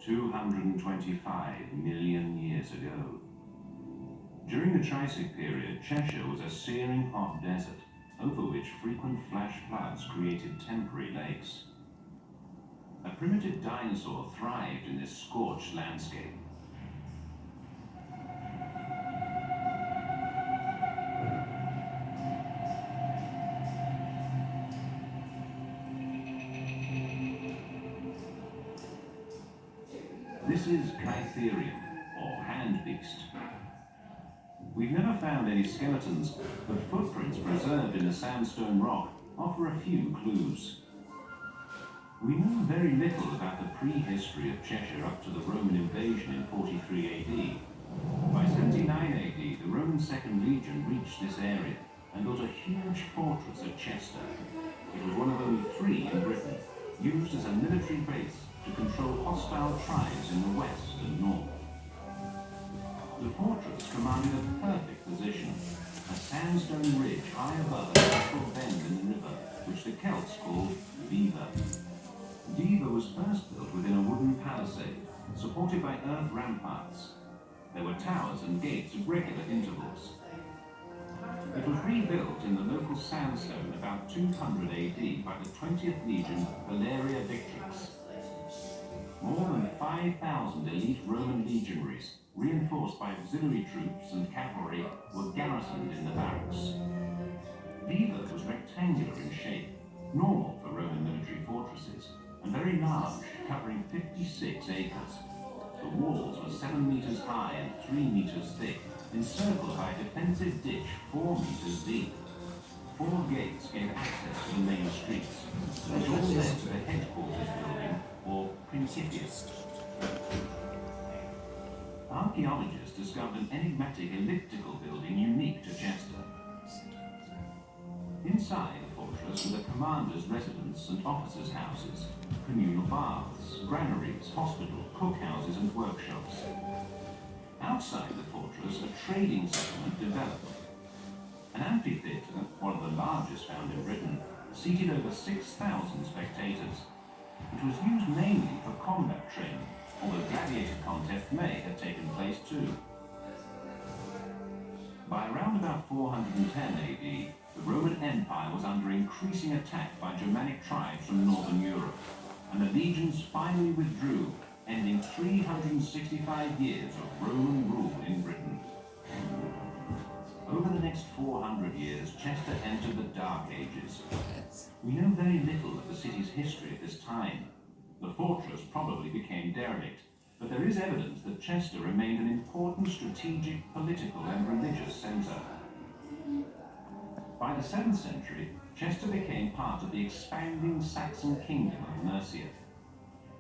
225 million years ago. During the Triassic period, Cheshire was a searing hot desert, over which frequent flash floods created temporary lakes. A primitive dinosaur thrived in this scorched landscape. This is Kytherium, or hand beast. We've never found any skeletons, but footprints preserved in the sandstone rock offer a few clues. We know very little about the prehistory of Cheshire up to the Roman invasion in 43 AD. By 79 AD, the Roman Second Legion reached this area and built a huge fortress at Chester. It was one of only 3 in Britain, used as a military base to control hostile tribes in the west and north. The fortress commanded a perfect position, a sandstone ridge high above a natural bend in the river, which the Celts called Viva. Viva was first built within a wooden palisade, supported by earth ramparts. There were towers and gates at regular intervals. It was rebuilt in the local sandstone about 200 AD by the 20th Legion Valeria Victrix. More than 5,000 elite Roman legionaries, reinforced by auxiliary troops and cavalry, were garrisoned in the barracks. Viva was rectangular in shape, normal for Roman military fortresses, and very large, covering 56 acres. The walls were 7 meters high and 3 meters thick, encircled by a defensive ditch 4 meters deep. 4 gates gave access to the main streets, which all led to the headquarters building, or Principium. Archaeologists discovered an enigmatic elliptical building unique to Chester. Inside the fortress were the commander's residence and officers' houses, communal baths, granaries, hospital, cookhouses and workshops. Outside the fortress, a trading settlement developed. An amphitheatre, one of the largest found in Britain, seated over 6,000 spectators. It was used mainly for combat training, although gladiator contests may have taken place too. By around about 410 AD, the Roman Empire was under increasing attack by Germanic tribes from northern Europe, and the legions finally withdrew, ending 365 years of Roman rule in Britain. Over the next 400 years, Chester entered the Dark Ages. We know very little of the city's history at this time. The fortress probably became derelict, but there is evidence that Chester remained an important strategic, political and religious centre. By the 7th century, Chester became part of the expanding Saxon kingdom of Mercia.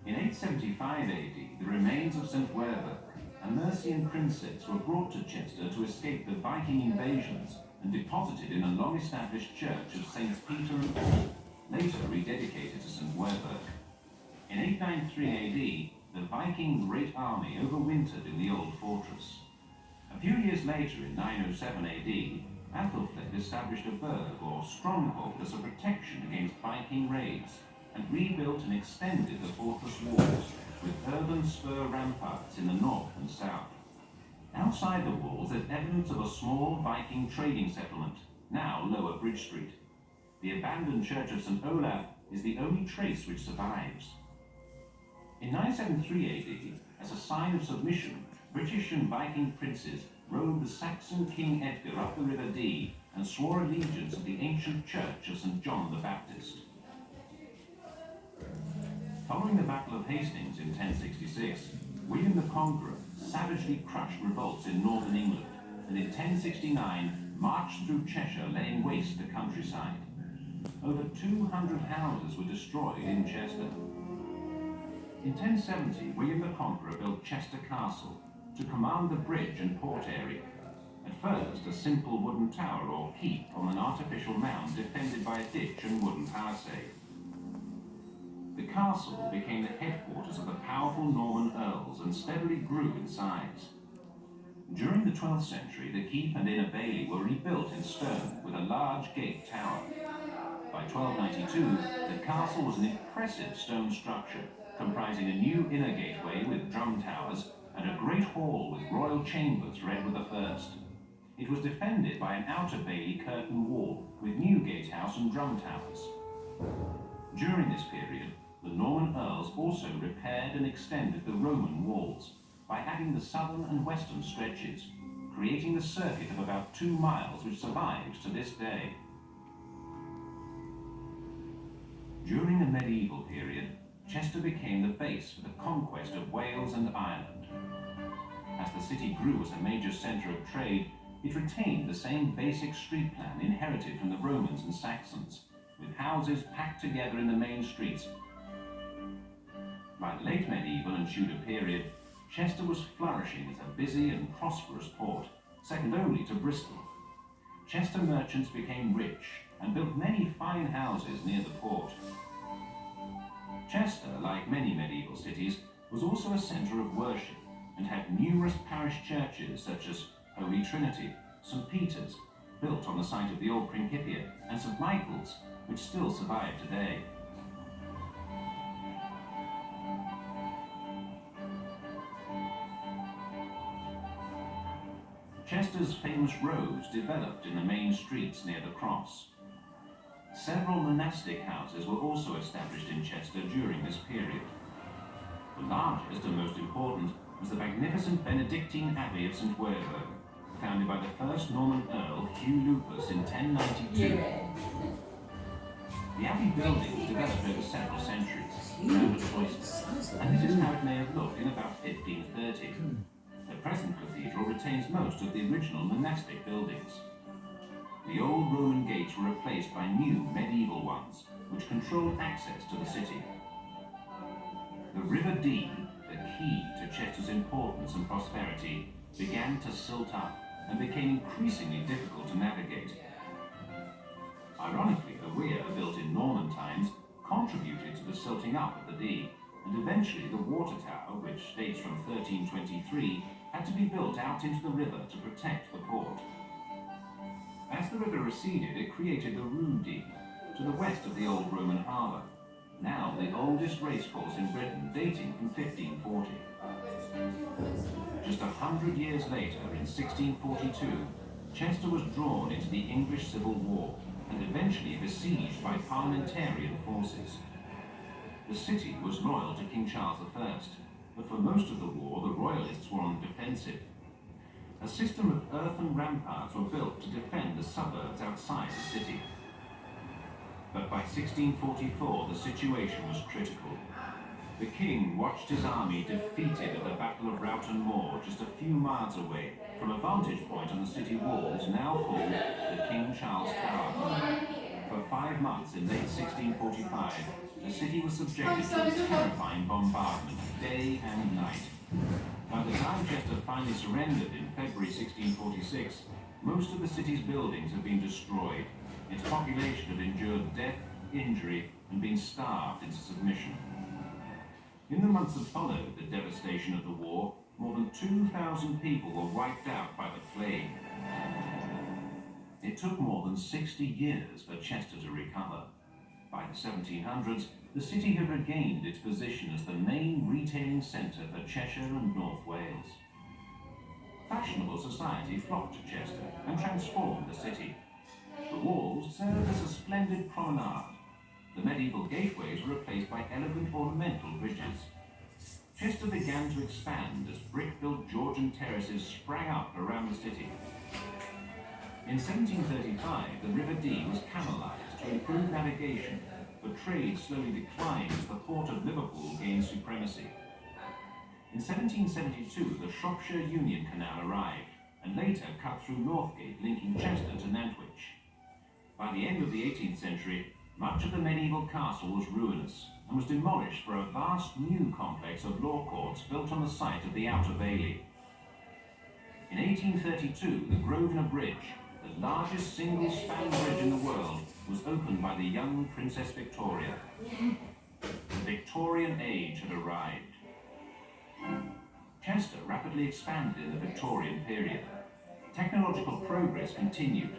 In 875 AD, the remains of St. Werburg, a Mercian princess, were brought to Chester to escape the Viking invasions and deposited in a long-established church of Saints Peter and Paul, later rededicated to St. Werburg. In 893 AD, the Viking Great Army overwintered in the old fortress. A few years later, in 907 AD, Athelflaed established a burg or stronghold as a protection against Viking raids, and rebuilt and extended the fortress walls with urban spur ramparts in the north and south. Outside the walls there's evidence of a small Viking trading settlement, now Lower Bridge Street. The abandoned church of St. Olaf is the only trace which survives. In 973 AD, as a sign of submission, British and Viking princes rode the Saxon King Edgar up the River Dee and swore allegiance to the ancient church of St. John the Baptist. Following the Battle of Hastings in 1066, William the Conqueror savagely crushed revolts in northern England, and in 1069 marched through Cheshire, laying waste the countryside. Over 200 houses were destroyed in Chester. In 1070, William the Conqueror built Chester Castle to command the bridge and port area. At first, a simple wooden tower or keep on an artificial mound defended by a ditch and wooden palisade. The castle became the headquarters of the powerful Norman earls and steadily grew in size. During the 12th century, the keep and inner bailey were rebuilt in stone with a large gate tower. By 1292, the castle was an impressive stone structure, comprising a new inner gateway with drum towers and a great hall with royal chambers for Edward I. It was defended by an outer bailey curtain wall with new gatehouse and drum towers. During this period, the Norman earls also repaired and extended the Roman walls by adding the southern and western stretches, creating the circuit of about 2 miles which survives to this day. During the medieval period, Chester became the base for the conquest of Wales and Ireland. As the city grew as a major centre of trade, it retained the same basic street plan inherited from the Romans and Saxons, with houses packed together in the main streets. By the late medieval and Tudor period, Chester was flourishing as a busy and prosperous port, second only to Bristol. Chester merchants became rich and built many fine houses near the port. Chester, like many medieval cities, was also a centre of worship and had numerous parish churches such as Holy Trinity, St. Peter's, built on the site of the old Principia, and St. Michael's, which still survive today. Chester's famous roads developed in the main streets near the cross. Several monastic houses were also established in Chester during this period. The largest and most important was the magnificent Benedictine Abbey of St. Werburgh, founded by the first Norman Earl, Hugh Lupus, in 1092. The abbey building was developed over several centuries, around a cloister, and this is how it may have looked in about 1530. The present cathedral retains most of the original monastic buildings. The old Roman gates were replaced by new medieval ones, which controlled access to the city. The River Dee, the key to Chester's importance and prosperity, began to silt up and became increasingly difficult to navigate. Ironically, a weir built in Norman times contributed to the silting up of the Dee, and eventually the water tower, which dates from 1323, had to be built out into the river to protect the port. As the river receded, it created the Rue Dee, to the west of the old Roman harbour, now the oldest racecourse in Britain, dating from 1540. Just 100 years later, in 1642, Chester was drawn into the English Civil War and eventually besieged by parliamentarian forces. The city was loyal to King Charles I, but for most of the war the royalists were on the defensive. A system of earthen ramparts were built to defend the suburbs outside the city. But by 1644 the situation was critical. The king watched his army defeated at the Battle of Rowton Moor just a few miles away from a vantage point on the city walls now called the King Charles Tower. For 5 months in late 1645, the city was subjected to a terrifying bombardment day and night. By the time Chester finally surrendered in February 1646, most of the city's buildings had been destroyed. Its population had endured death, injury, and been starved into submission. In the months that followed the devastation of the war, more than 2,000 people were wiped out by the plague. It took more than 60 years for Chester to recover. By the 1700s, the city had regained its position as the main retailing centre for Cheshire and North Wales. Fashionable society flocked to Chester and transformed the city. The walls served as a splendid promenade. The medieval gateways were replaced by elegant ornamental bridges. Chester began to expand as brick-built Georgian terraces sprang up around the city. In 1735, the River Dee was canalised to improve navigation, but trade slowly declined as the port of Liverpool gained supremacy. In 1772, the Shropshire Union Canal arrived, and later cut through Northgate, linking Chester to Nantwich. By the end of the 18th century, much of the medieval castle was ruinous and was demolished for a vast new complex of law courts built on the site of the Outer Bailey. In 1832, the Grosvenor Bridge, the largest single-span bridge in the world, was opened by the young Princess Victoria. The Victorian age had arrived. Chester rapidly expanded in the Victorian period. Technological progress continued.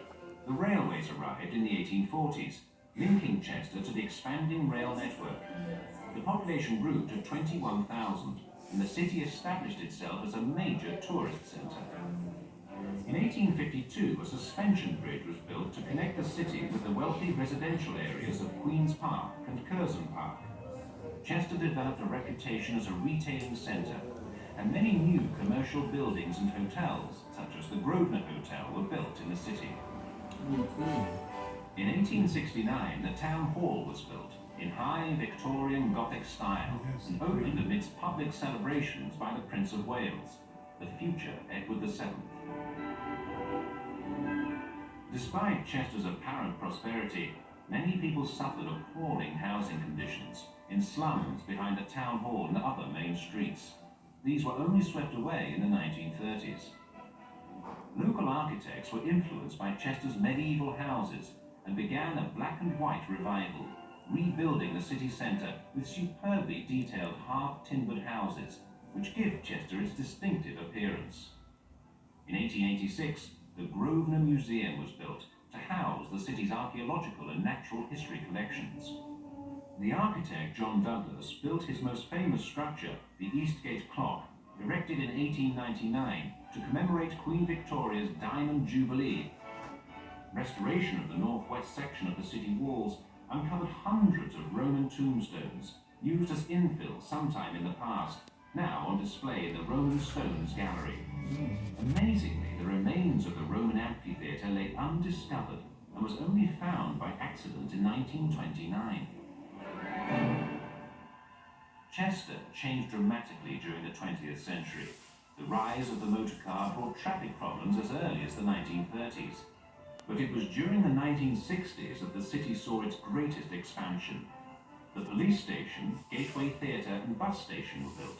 The railways arrived in the 1840s, linking Chester to the expanding rail network. The population grew to 21,000, and the city established itself as a major tourist centre. In 1852, a suspension bridge was built to connect the city with the wealthy residential areas of Queen's Park and Curzon Park. Chester developed a reputation as a retailing centre, and many new commercial buildings and hotels, such as the Grosvenor Hotel, were built in the city. In 1869, the town hall was built in high Victorian Gothic style and opened amidst public celebrations by the Prince of Wales, the future Edward VII. Despite Chester's apparent prosperity, many people suffered appalling housing conditions in slums behind the town hall and other main streets. These were only swept away in the 1930s. Local architects were influenced by Chester's medieval houses and began a black and white revival, rebuilding the city centre with superbly detailed half-timbered houses, which give Chester its distinctive appearance. In 1886, the Grosvenor Museum was built to house the city's archaeological and natural history collections. The architect John Douglas built his most famous structure, the Eastgate Clock, erected in 1899 to commemorate Queen Victoria's Diamond Jubilee. Restoration of the northwest section of the city walls uncovered hundreds of Roman tombstones, used as infill sometime in the past, now on display in the Roman Stones Gallery. Amazingly, the remains of the Roman amphitheatre lay undiscovered and was only found by accident in 1929. Chester changed dramatically during the 20th century. The rise of the motor car brought traffic problems as early as the 1930s. But it was during the 1960s that the city saw its greatest expansion. The police station, Gateway Theatre and bus station were built.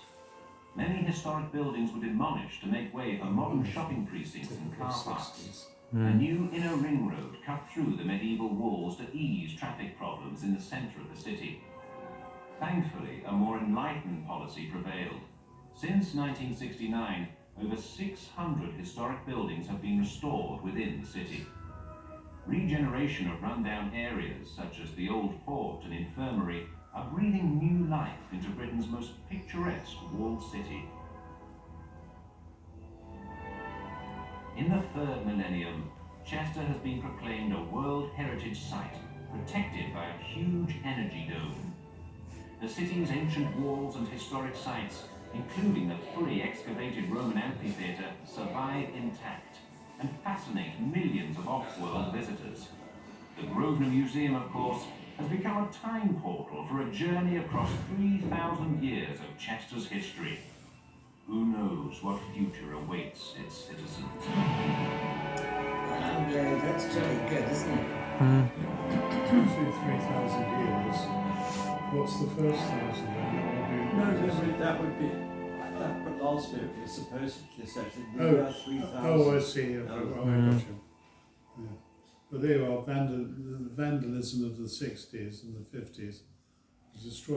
Many historic buildings were demolished to make way for modern shopping precincts and car parks. A new inner ring road cut through the medieval walls to ease traffic problems in the centre of the city. Thankfully, a more enlightened policy prevailed. Since 1969, over 600 historic buildings have been restored within the city. Regeneration of rundown areas such as the Old Fort and Infirmary are breathing new life into Britain's most picturesque walled city. In the third millennium, Chester has been proclaimed a World Heritage Site, protected by a huge energy dome. The city's ancient walls and historic sites, including the fully excavated Roman amphitheatre, survive intact and fascinate millions of off-world visitors. The Grosvenor Museum, of course, has become a time portal for a journey across 3,000 years of Chester's history. Who knows what future awaits its citizens? That's jolly good, isn't it? 3,000 years. What's the first 1,000 then? That would be that last bit was supposedly said to be Oh, about 3,000. oh, I see. I got you. Yeah. But there you are, vandalism of the 60s and the 50s destroyed